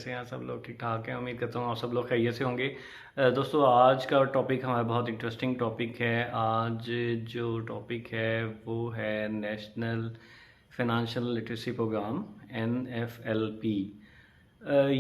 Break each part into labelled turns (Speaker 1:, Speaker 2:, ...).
Speaker 1: कैसे हैं सब लोग? ठीक ठाक हैं, उम्मीद करता हूँ आप सब लोग खैरियत से होंगे। दोस्तों, आज का टॉपिक हमारा बहुत इंटरेस्टिंग टॉपिक है। आज जो टॉपिक है वो है national financial literacy programme NFLP।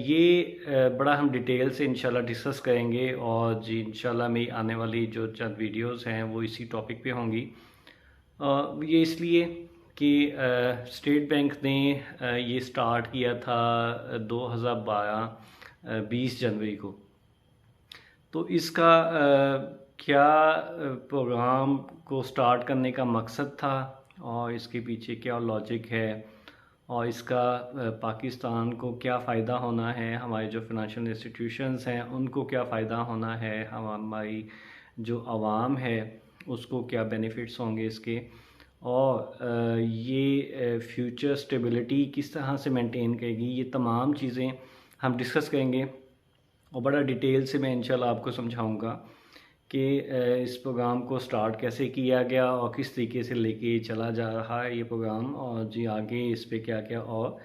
Speaker 1: ये बड़ा हम डिटेल से इंशाल्लाह डिस्कस करेंगे और जी इंशाल्लाह मेरी आने वाली जो चंद वीडियोस हैं वो इसी टॉपिक पे होंगी। ये इसलिए कि स्टेट बैंक ने ये स्टार्ट किया था 2012 20 जनवरी को। तो इसका क्या प्रोग्राम को स्टार्ट करने का मकसद था और इसके पीछे क्या लॉजिक है और इसका पाकिस्तान को क्या फ़ायदा होना है, हमारे जो फाइनेंशियल इंस्टीट्यूशंस हैं उनको क्या फ़ायदा होना है, हमारी जो आवाम है उसको क्या बेनिफिट्स होंगे इसके, और ये फ्यूचर स्टेबिलिटी किस तरह से मेंटेन करेगी, ये तमाम चीज़ें हम डिस्कस करेंगे और बड़ा डिटेल से मैं इंशाल्लाह आपको समझाऊंगा कि इस प्रोग्राम को स्टार्ट कैसे किया गया और किस तरीके से लेके चला जा रहा है ये प्रोग्राम, और जी आगे इस पे क्या क्या और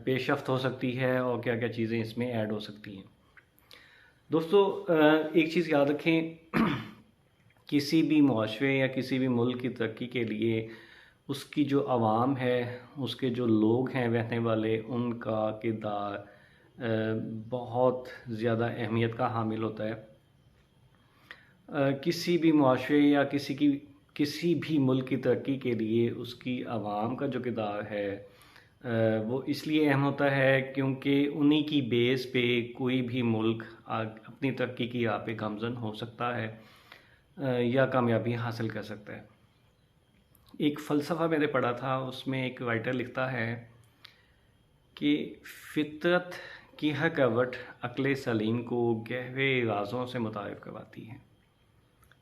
Speaker 1: पेशरफ्त हो सकती है और क्या क्या चीज़ें इसमें ऐड हो सकती हैं। दोस्तों, एक चीज़ याद रखें किसी भी मुआशरे या किसी भी मुल्क की तरक्की के लिए उसकी जो आवाम है, उसके जो लोग हैं रहने वाले, उनका किरदार बहुत ज़्यादा अहमियत का हामिल होता है। किसी भी मुआशरे या किसी भी मुल्क की तरक्की के लिए उसकी आवाम का जो किरदार है वो इसलिए अहम होता है क्योंकि उन्हीं की बेस पे कोई भी मुल्क अपनी तरक्की की राह पे गामज़न हो सकता है या कामयाबी हासिल कर सकता है। एक फ़लसफ़ा मैंने पढ़ा था, उसमें एक राइटर लिखता है कि फितरत की हर करवट अक्ल सलीम को गहरे राज़ों से मुतारिफ़ करवाती है।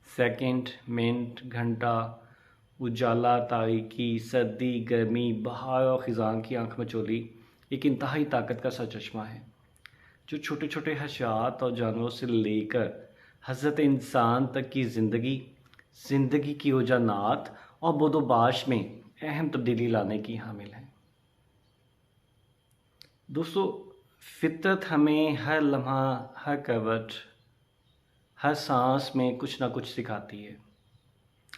Speaker 1: सेकंड, मिनट, घंटा, उजाला, तारीकी, सर्दी, गर्मी, बहार और ख़िज़ां की आँख मचोली एक इंतहाई ताकत का सरचश्मा है जो छोटे छोटे हशरात और जानवरों से लेकर हज़रत इंसान तक की ज़िंदगी की रुझानात और बोदोबाश में अहम तब्दीली लाने की हामिल है। दोस्तों, फितरत हमें हर लम्हा, हर करवट, हर सांस में कुछ ना कुछ सिखाती है।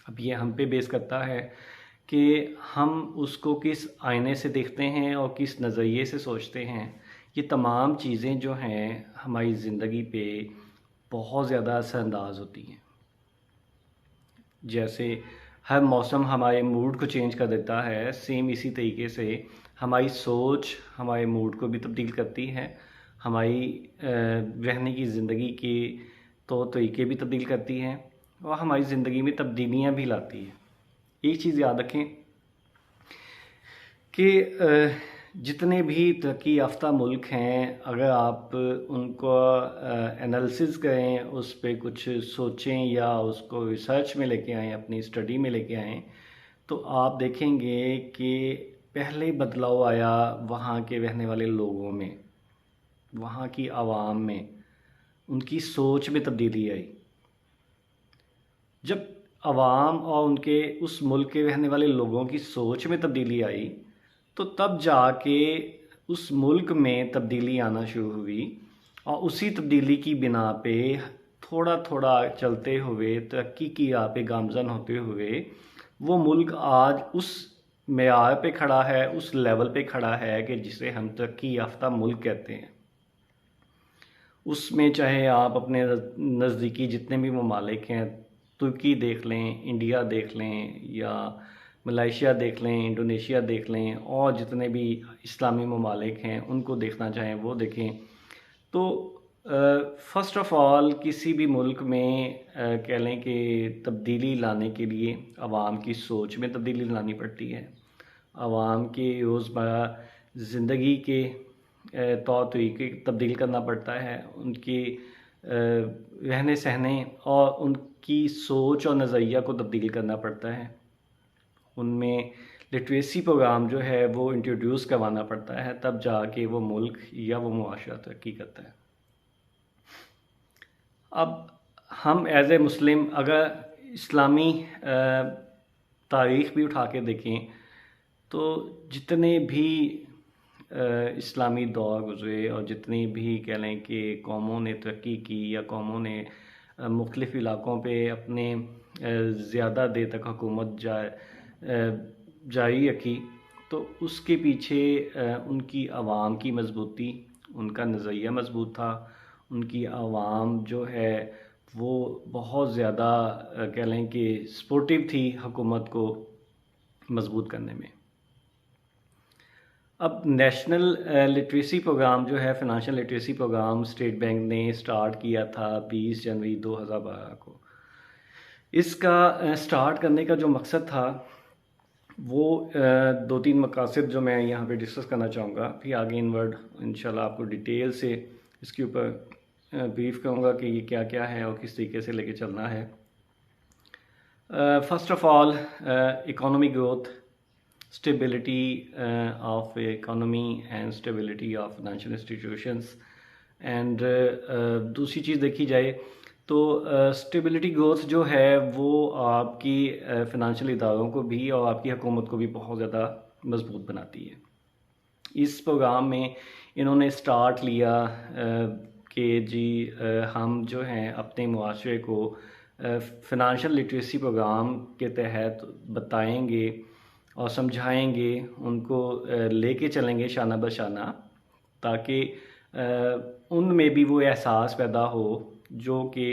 Speaker 1: अब ये हम पे बेस करता है कि हम उसको किस आईने से देखते हैं और किस नज़रिए से सोचते हैं। ये तमाम चीज़ें जो हैं हमारी ज़िंदगी पे बहुत ज़्यादा असरअंदाज होती हैं। जैसे हर मौसम हमारे मूड को चेंज कर देता है, सेम इसी तरीके से हमारी सोच हमारे मूड को भी तब्दील करती है, हमारी रहने की ज़िंदगी के तौर तरीके भी तब्दील करती हैं और हमारी ज़िंदगी में तब्दीलियाँ भी लाती है। एक चीज़ याद रखें कि जितने भी तरक्की याफ्ता मुल्क हैं, अगर आप उनको एनालिसिस करें, उस पर कुछ सोचें या उसको रिसर्च में लेके आएँ, अपनी स्टडी में लेके आएँ, तो आप देखेंगे कि पहले बदलाव आया वहाँ के रहने वाले लोगों में, वहाँ की आवाम में, उनकी सोच में तब्दीली आई। जब आवाम और उनके उस मुल्क के रहने वाले लोगों की सोच में तब्दीली आई तो तब जाके उस मुल्क में तब्दीली आना शुरू हुई और उसी तब्दीली की बिना पे थोड़ा थोड़ा चलते हुए तरक्की की राह पे गामज़न होते हुए वो मुल्क आज उस मेयार पे खड़ा है, उस लेवल पे खड़ा है कि जिसे हम तरक्की याफ्ता मुल्क कहते हैं। उसमें चाहे आप अपने नज़दीकी जितने भी ममालिक हैं, तुर्की देख लें, इंडिया देख लें, या मलेशिया देख लें, इंडोनेशिया देख लें, और जितने भी इस्लामी ममालिक हैं उनको देखना चाहें वो देखें, तो फ़र्स्ट ऑफ़ ऑल किसी भी मुल्क में कह लें कि तब्दीली लाने के लिए आवाम की सोच में तब्दीली लानी पड़ती है, आवाम के रोज़मर्रा ज़िंदगी के तौर तरीके तब्दील करना पड़ता है, उनकी रहने सहने और उनकी सोच और नज़रिया को तब्दील करना पड़ता है। उनमें लिटरेसी प्रोग्राम जो है वो इंट्रोड्यूस करवाना पड़ता है, तब जाके वो मुल्क या वो मुआशरा तरक्की करता है। अब हम एज़ ए मुस्लिम अगर इस्लामी तारीख़ भी उठा के देखें तो जितने भी इस्लामी दौर गुज़रे और जितनी भी कह लें कि कौमों ने तरक्की की या कौमों ने मुख्तलिफ़ इलाक़ों पे अपने ज़्यादा देर तक हुकूमत जारी रखी, तो उसके पीछे उनकी आवाम की मजबूती, उनका नज़रिया मजबूत था, उनकी आवाम जो है वो बहुत ज़्यादा कह लें कि सपोर्टिव थी हुकूमत को मजबूत करने में। अब नेशनल लिटरेसी प्रोग्राम जो है, financial literacy programme state bank ने स्टार्ट किया था 20 जनवरी 2012 को। इसका स्टार्ट करने का जो मकसद था वो दो तीन मकासद जो मैं यहाँ पे डिस्कस करना चाहूँगा, फिर आगे इनवर्ड इंशाल्लाह आपको डिटेल से इसके ऊपर ब्रीफ करूँगा कि ये क्या क्या है और किस तरीके से लेके चलना है। First of all, economic growth, stability of economy and stability of financial institutions. And दूसरी चीज़ देखी जाए तो स्टेबिलिटी ग्रोथ जो है वो आपकी फ़ाइनेंशियल इदारों को भी और आपकी हुकूमत को भी बहुत ज़्यादा मजबूत बनाती है। इस प्रोग्राम में इन्होंने स्टार्ट लिया कि जी हम जो हैं अपने मुआशरे को फ़ाइनेंशियल लिटरेसी प्रोग्राम के तहत बताएंगे और समझाएंगे, उनको लेके चलेंगे शाना बशाना, ताकि उनमें भी वो एहसास पैदा हो जो कि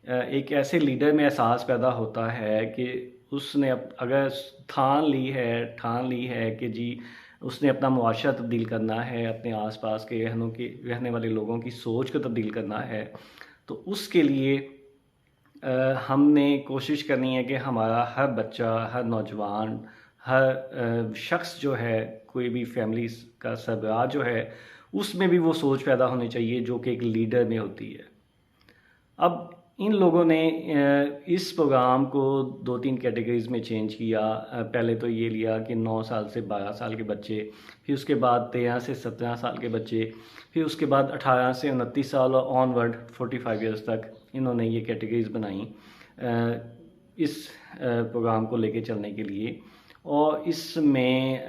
Speaker 1: एक ऐसे लीडर में एहसास पैदा होता है कि उसने अगर ठान ली है कि जी उसने अपना मुआशरा तब्दील करना है, अपने आसपास के रहने वाले लोगों की सोच को तब्दील करना है, तो उसके लिए हमने कोशिश करनी है कि हमारा हर बच्चा, हर नौजवान, हर शख्स जो है, कोई भी फैमिली का सरबराह जो है, उसमें भी वो सोच पैदा होनी चाहिए जो कि एक लीडर में होती है। अब इन लोगों ने इस प्रोग्राम को दो तीन कैटेगरीज़ में चेंज किया। पहले तो ये लिया कि 9 साल से 12 साल के बच्चे, फिर उसके बाद 13 से 17 साल के बच्चे, फिर उसके बाद 18 से 29 साल और ऑनवर्ड 45 ईयर्स तक इन्होंने ये कैटेगरीज़ बनाई इस प्रोग्राम को लेके चलने के लिए। और इसमें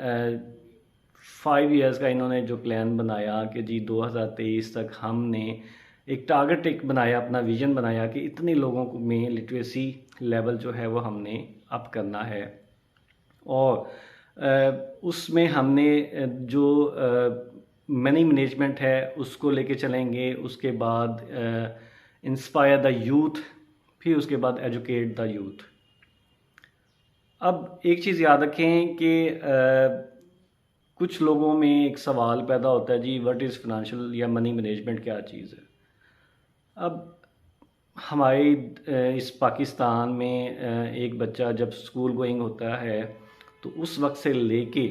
Speaker 1: 5 ईयर्स का इन्होंने जो प्लान बनाया कि जी 2023 तक हमने एक टारगेट बनाया, अपना विज़न बनाया कि इतने लोगों को में लिटरेसी लेवल जो है वो हमने अप करना है। और उसमें हमने जो मनी मैनेजमेंट है उसको लेके चलेंगे, उसके बाद इंस्पायर द यूथ, फिर उसके बाद एजुकेट द यूथ। अब एक चीज़ याद रखें कि कुछ लोगों में एक सवाल पैदा होता है, जी व्हाट इज़ फाइनेंशियल या मनी मैनेजमेंट क्या चीज़ है। अब हमारे इस पाकिस्तान में एक बच्चा जब स्कूल गोइंग होता है तो उस वक्त से लेके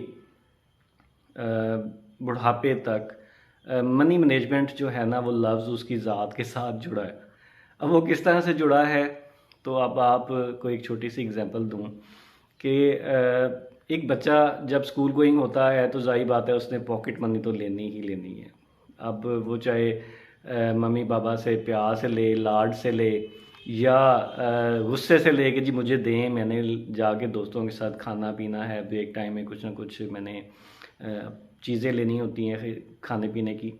Speaker 1: बुढ़ापे तक मनी मैनेजमेंट जो है ना, वो लफ्ज़ उसकी ज़ात के साथ जुड़ा है। अब वो किस तरह से जुड़ा है, तो अब आपको एक छोटी सी एग्जांपल दूं कि एक बच्चा जब स्कूल गोइंग होता है तो जाहिर बात है उसने पॉकेट मनी तो लेनी ही लेनी है। अब वो चाहे मम्मी पापा से प्यार से ले, लाड से ले, या गुस्से से ले कि जी मुझे दें, मैंने जाके दोस्तों के साथ खाना पीना है, ब्रेक टाइम में कुछ ना कुछ मैंने चीज़ें लेनी होती हैं फिर खाने पीने की।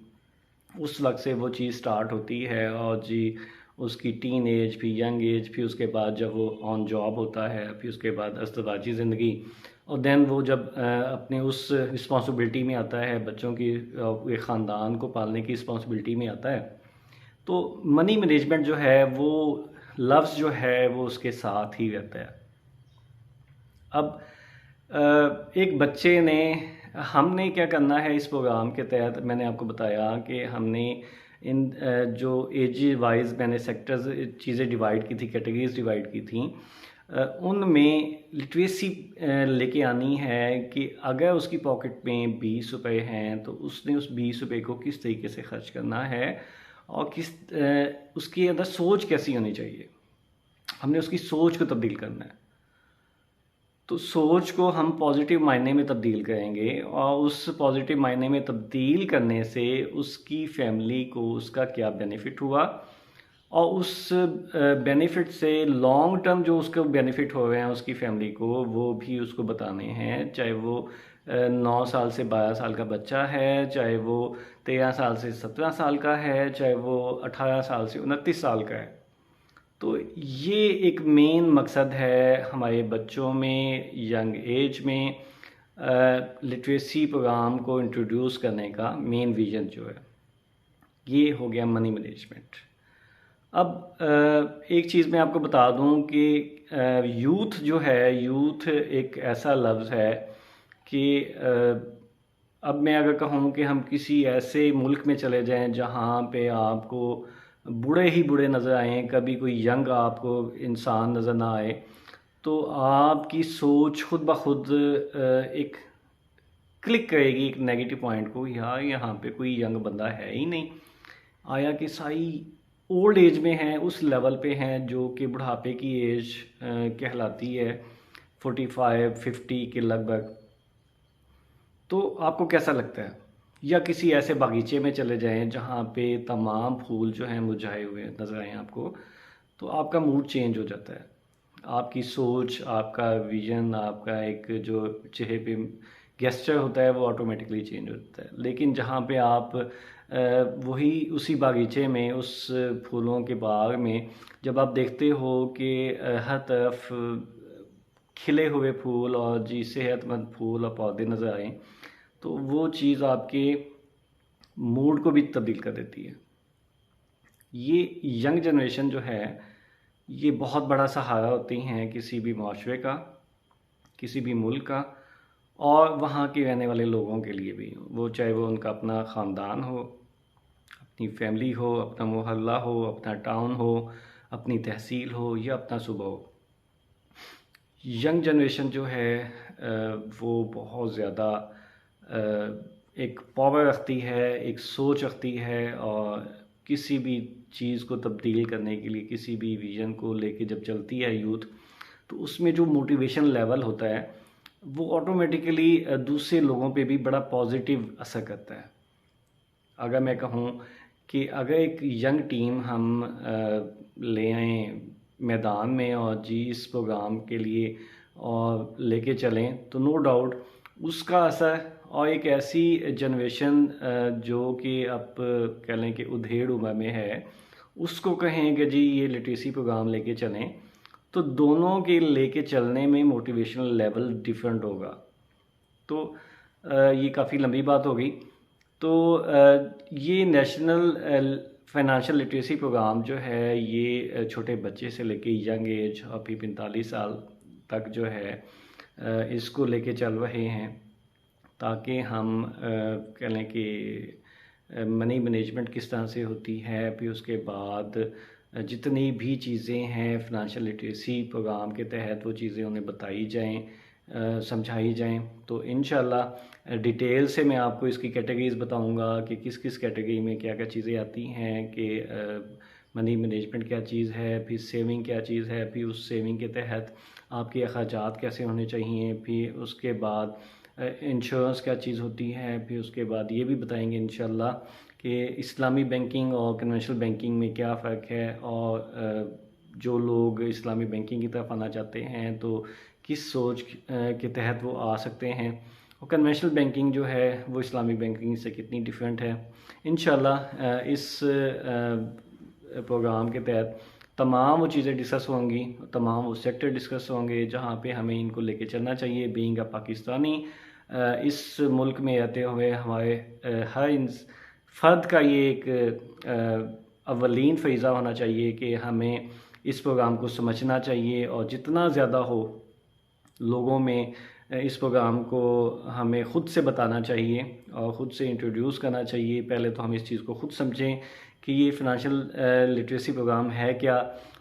Speaker 1: उस वक्त से वो चीज़ स्टार्ट होती है और जी उसकी टीन एज, फिर यंग एज, फिर उसके बाद जब वो ऑन जॉब होता है, फिर उसके बाद अस्तबाजी ज़िंदगी, और दैन वो जब अपने उस रिस्पॉन्सिबिलिटी में आता है, बच्चों की एक ख़ानदान को पालने की रिस्पॉन्सिबिलिटी में आता है, तो मनी मैनेजमेंट जो है वो लफ्ज़ जो है वो उसके साथ ही रहता है। अब एक बच्चे ने, हमने क्या करना है इस प्रोग्राम के तहत, मैंने आपको बताया कि हमने इन जो एज वाइज मैंने सेक्टर्स चीज़ें डिवाइड की थी, कैटेगरीज डिवाइड की थी, उनमें लिटरेसी लेके आनी है कि अगर उसकी पॉकेट में 20 रुपये हैं तो उसने उस 20 रुपये को किस तरीके से खर्च करना है और उसके अंदर सोच कैसी होनी चाहिए। हमने उसकी सोच को तब्दील करना है, तो सोच को हम पॉजिटिव मायने में तब्दील करेंगे और उस पॉजिटिव मायने में तब्दील करने से उसकी फैमिली को उसका क्या बेनिफिट हुआ और उस बेनिफिट से लॉन्ग टर्म जो उसको बेनिफिट हो रहे हैं उसकी फैमिली को, वो भी उसको बताने हैं, चाहे वो 9 साल से 12 साल का बच्चा है, चाहे वो 13 साल से 17 साल का है, चाहे वो 18 साल से 29 साल का है। तो ये एक मेन मकसद है हमारे बच्चों में यंग एज में लिटरेसी प्रोग्राम को इंट्रोड्यूस करने का मेन विज़न जो है। ये हो गया मनी मैनेजमेंट। अब एक चीज़ मैं आपको बता दूं कि यूथ जो है, यूथ एक ऐसा लफ्ज़ है कि अब मैं अगर कहूँ कि हम किसी ऐसे मुल्क में चले जाएं जहाँ पे आपको बूढ़े ही बूढ़े नज़र आएँ, कभी कोई यंग आपको इंसान नज़र ना आए, तो आपकी सोच खुद ब खुद एक क्लिक करेगी एक नेगेटिव पॉइंट को, यार यहाँ पे कोई यंग बंदा है ही नहीं, आया कि सारी ओल्ड एज में हैं, उस लेवल पे हैं जो कि बुढ़ापे की एज कहलाती है 45-50 के लगभग। तो आपको कैसा लगता है? या किसी ऐसे बागीचे में चले जाएं जहाँ पे तमाम फूल जो हैं मुरझाए हुए नज़र आएँ आपको, तो आपका मूड चेंज हो जाता है, आपकी सोच, आपका विज़न, आपका एक जो चेहरे पे गेस्चर होता है वो ऑटोमेटिकली चेंज हो जाता है। लेकिन जहाँ पे आप वही उसी बागीचे में, उस फूलों के बाग में जब आप देखते हो कि हर तरफ खिले हुए फूल और जी सेहतमंद फूल और पौधे नज़र आएँ, तो वो चीज़ आपके मूड को भी तब्दील कर देती है। ये यंग जनरेशन जो है, ये बहुत बड़ा सहारा होती हैं किसी भी माशरे का, किसी भी मुल्क का, और वहाँ के रहने वाले लोगों के लिए भी। वो चाहे वो उनका अपना ख़ानदान हो, अपनी फैमिली हो, अपना मोहल्ला हो, अपना टाउन हो, अपनी तहसील हो या अपना सूबा हो। यंग जनरेशन जो है वो बहुत ज़्यादा एक पावर रखती है, एक सोच रखती है, और किसी भी चीज़ को तब्दील करने के लिए, किसी भी विज़न को लेके जब चलती है यूथ, तो उसमें जो मोटिवेशन लेवल होता है वो ऑटोमेटिकली दूसरे लोगों पे भी बड़ा पॉजिटिव असर करता है। अगर मैं कहूँ कि अगर एक यंग टीम हम ले आएँ मैदान में और जी इस प्रोग्राम के लिए और लेके चलें, तो नो डाउट उसका असर, और एक ऐसी जनरेशन जो कि अब कह लें कि उधेड़ उम्र में है, उसको कहें कि जी ये लिटरेसी प्रोग्राम लेके चलें, तो दोनों के लेके चलने में मोटिवेशनल लेवल डिफरेंट होगा। तो ये काफ़ी लंबी बात होगी। तो ये नेशनल फाइनेंशियल लिटरेसी प्रोग्राम जो है, ये छोटे बच्चे से लेके यंग एज अभी 45 साल तक जो है इसको लेके चल रहे हैं, ताकि हम कह लें कि मनी मैनेजमेंट किस तरह से होती है, फिर उसके बाद जितनी भी चीज़ें हैं फाइनेंशियल लिटरेसी प्रोग्राम के तहत वो चीज़ें उन्हें बताई जाएं, समझाई जाएं। तो इंशाल्लाह डिटेल से मैं आपको इसकी कैटेगरीज़ बताऊंगा कि किस किस कैटेगरी में क्या क्या चीज़ें आती हैं, कि मनी मैनेजमेंट क्या चीज़ है, फिर सेविंग क्या चीज़ है, फिर उस सेविंग के तहत आपके अखराजात कैसे होने चाहिए, फिर उसके बाद इंश्योरेंस क्या चीज़ होती है, फिर उसके बाद ये भी बताएंगे इंशाल्लाह कि इस्लामी बैंकिंग और कन्वेंशनल बैंकिंग में क्या फ़र्क है, और जो लोग इस्लामी बैंकिंग की तरफ आना चाहते हैं तो किस सोच के तहत वो आ सकते हैं, और कन्वेंशनल बैंकिंग जो है वो इस्लामी बैंकिंग से कितनी डिफरेंट है। इंशाल्लाह इस प्रोग्राम के तहत तमाम वो चीज़ें डिस्कस होंगी, तमाम वो सेक्टर डिस्कस होंगे जहाँ पे हमें इनको लेके चलना चाहिए। बीइंग अ पाकिस्तानी, इस मुल्क में रहते हुए हमारे हर फ़र्द का ये एक अवलीन फ़रीज़ा होना चाहिए कि हमें इस प्रोग्राम को समझना चाहिए, और जितना ज़्यादा हो लोगों में इस प्रोग्राम को हमें ख़ुद से बताना चाहिए और ख़ुद से इंट्रोड्यूस करना चाहिए। पहले तो हम इस चीज़ को ख़ुद समझें कि ये फ़ाइनेंशियल लिटरेसी प्रोग्राम है क्या,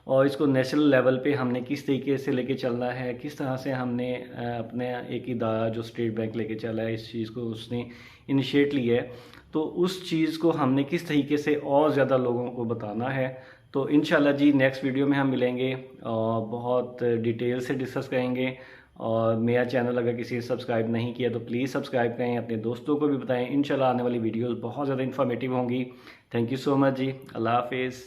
Speaker 1: और इसको नेशनल लेवल पे हमने किस तरीके से लेके चलना है, किस तरह से हमने अपने एक इदारा जो स्टेट बैंक लेके चला है, इस चीज़ को उसने इनिशिएट लिया है, तो उस चीज़ को हमने किस तरीके से और ज़्यादा लोगों को बताना है। तो इंशाल्लाह जी नेक्स्ट वीडियो में हम मिलेंगे और बहुत डिटेल से डिस्कस करेंगे। और मेरा चैनल अगर किसी ने सब्सक्राइब नहीं किया तो प्लीज़ सब्सक्राइब करें, अपने दोस्तों को भी बताएं। इंशाल्लाह आने वाली वीडियोस बहुत ज़्यादा इन्फॉर्मेटिव होंगी। थैंक यू सो मच जी, अल्लाह हाफिज़।